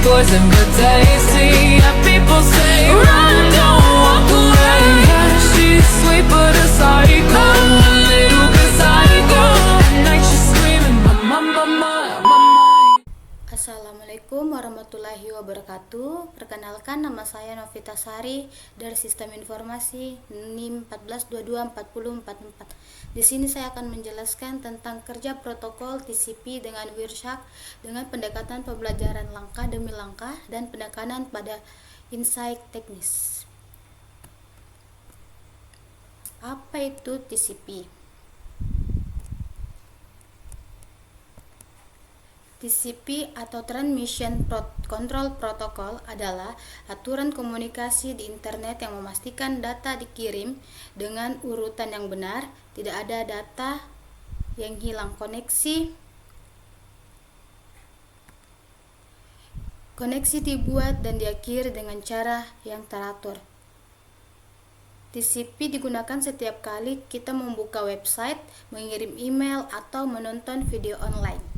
poison but tasty. Yeah, people say run, don't walk away. Yeah, she's sweet but a psycho, a little bit psycho. At night she's screaming, mama, mama, mama. Assalamualaikum warahmatullahi wabarakatuh. Perkenalkan, nama saya Novita Sari dari Sistem Informasi NIM 14224044. Di sini saya akan menjelaskan tentang kerja protokol TCP dengan Wireshark dengan pendekatan pembelajaran langkah demi langkah dan penekanan pada insight teknis. Apa itu TCP? TCP atau Transmission Control Protocol adalah aturan komunikasi di internet yang memastikan data dikirim dengan urutan yang benar, tidak ada data yang hilang. Koneksi dibuat dan diakhiri dengan cara yang teratur. TCP digunakan setiap kali kita membuka website, mengirim email, atau menonton video online.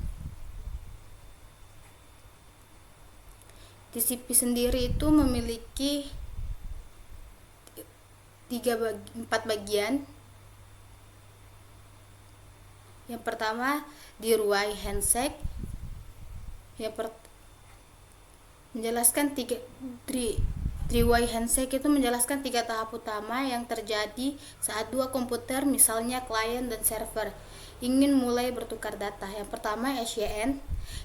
TCP sendiri itu memiliki 4 bagian. Yang pertama, three-way handshake. Three-way handshake itu menjelaskan 3 tahap utama yang terjadi saat dua komputer, misalnya klien dan server, ingin mulai bertukar data. Yang pertama, SYN.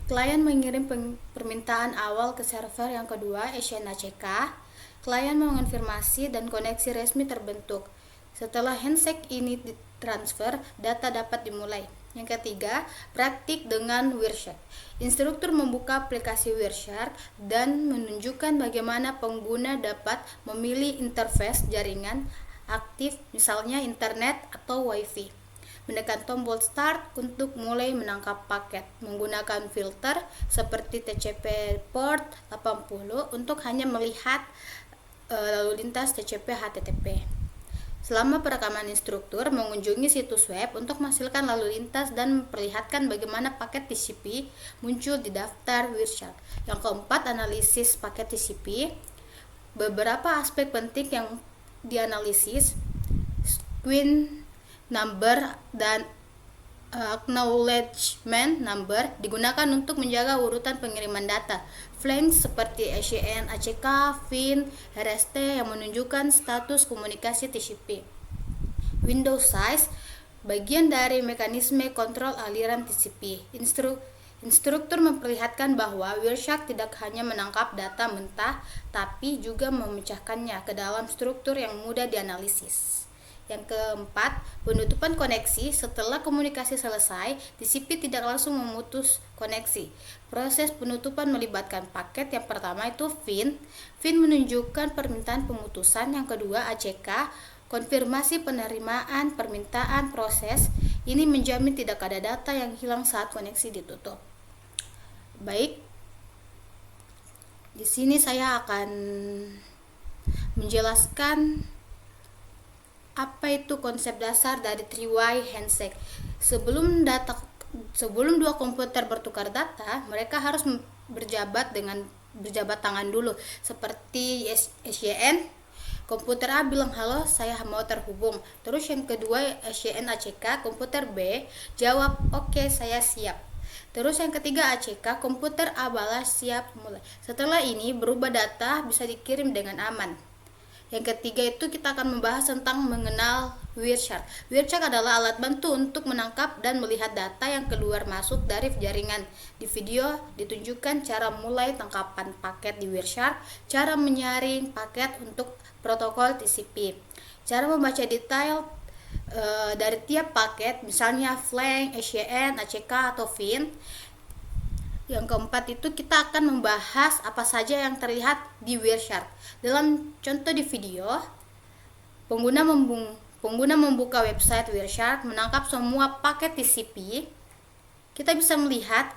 Klien mengirim permintaan awal ke server. Yang kedua, SYN ACK. Klien mengonfirmasi dan koneksi resmi terbentuk. Setelah handshake ini ditransfer, data dapat dimulai. Yang ketiga, praktik dengan Wireshark. Instruktur membuka aplikasi Wireshark dan menunjukkan bagaimana pengguna dapat memilih interface jaringan aktif, misalnya internet atau WiFi. Menekan tombol start untuk mulai menangkap paket, menggunakan filter seperti TCP port 80 untuk hanya melihat lalu lintas TCP HTTP. Selama perekaman, instruktur mengunjungi situs web untuk menghasilkan lalu lintas dan memperlihatkan bagaimana paket TCP muncul di daftar Wireshark. Yang keempat, analisis paket TCP. Beberapa aspek penting yang dianalisis: queen number dan acknowledgement number digunakan untuk menjaga urutan pengiriman data. Flanks seperti SYN, ACK, FIN, RST yang menunjukkan status komunikasi TCP. Window size bagian dari mekanisme kontrol aliran TCP. Instruktur memperlihatkan bahwa Wireshark tidak hanya menangkap data mentah, tapi juga memecahkannya ke dalam struktur yang mudah dianalisis. Yang keempat, penutupan koneksi. Setelah komunikasi selesai, TCP tidak langsung memutus koneksi. Proses penutupan melibatkan paket. Yang pertama itu FIN. FIN menunjukkan permintaan pemutusan. Yang kedua, ACK, konfirmasi penerimaan permintaan. Proses ini menjamin tidak ada data yang hilang saat koneksi ditutup. Baik, di sini saya akan menjelaskan apa itu konsep dasar dari three-way handshake. Sebelum dua komputer bertukar data, mereka harus berjabat tangan dulu. Seperti SYN, komputer A bilang halo, saya mau terhubung. Terus yang kedua, SYN ACK, komputer B jawab oke, saya siap. Terus yang ketiga, ACK, komputer A balas siap mulai. Setelah ini berubah data bisa dikirim dengan aman. Yang ketiga itu kita akan membahas tentang mengenal Wireshark. Wireshark adalah alat bantu untuk menangkap dan melihat data yang keluar masuk dari jaringan. Di video ditunjukkan cara mulai tangkapan paket di Wireshark, cara menyaring paket untuk protokol TCP, cara membaca detail dari tiap paket, misalnya flank, SYN, ACK, atau FIN. Yang keempat itu kita akan membahas apa saja yang terlihat di Wireshark. Dalam contoh di video, pengguna membuka website Wireshark, menangkap semua paket TCP. Kita bisa melihat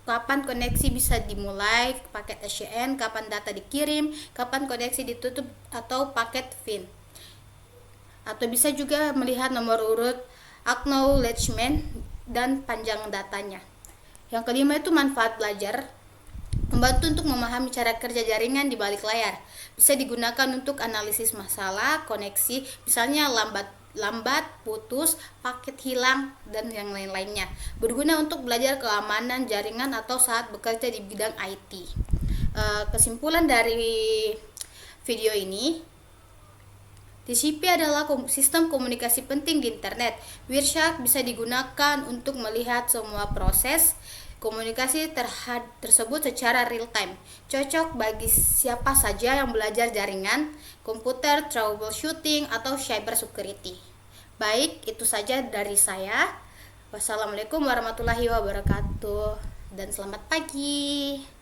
kapan koneksi bisa dimulai, paket SYN, kapan data dikirim, kapan koneksi ditutup atau paket FIN. Atau bisa juga melihat nomor urut, acknowledgement, dan panjang datanya. Yang kelima itu manfaat belajar. membantu untuk memahami cara kerja jaringan di balik layar. Bisa digunakan untuk analisis masalah koneksi, misalnya lambat, putus, paket hilang, dan yang lain-lainnya. Berguna untuk belajar keamanan jaringan atau saat bekerja di bidang IT. Kesimpulan dari video ini, TCP adalah sistem komunikasi penting di internet. Wireshark bisa digunakan untuk melihat semua proses komunikasi tersebut secara real time. Cocok bagi siapa saja yang belajar jaringan, komputer, troubleshooting, atau cyber security. Baik, itu saja dari saya. Wassalamualaikum warahmatullahi wabarakatuh dan selamat pagi.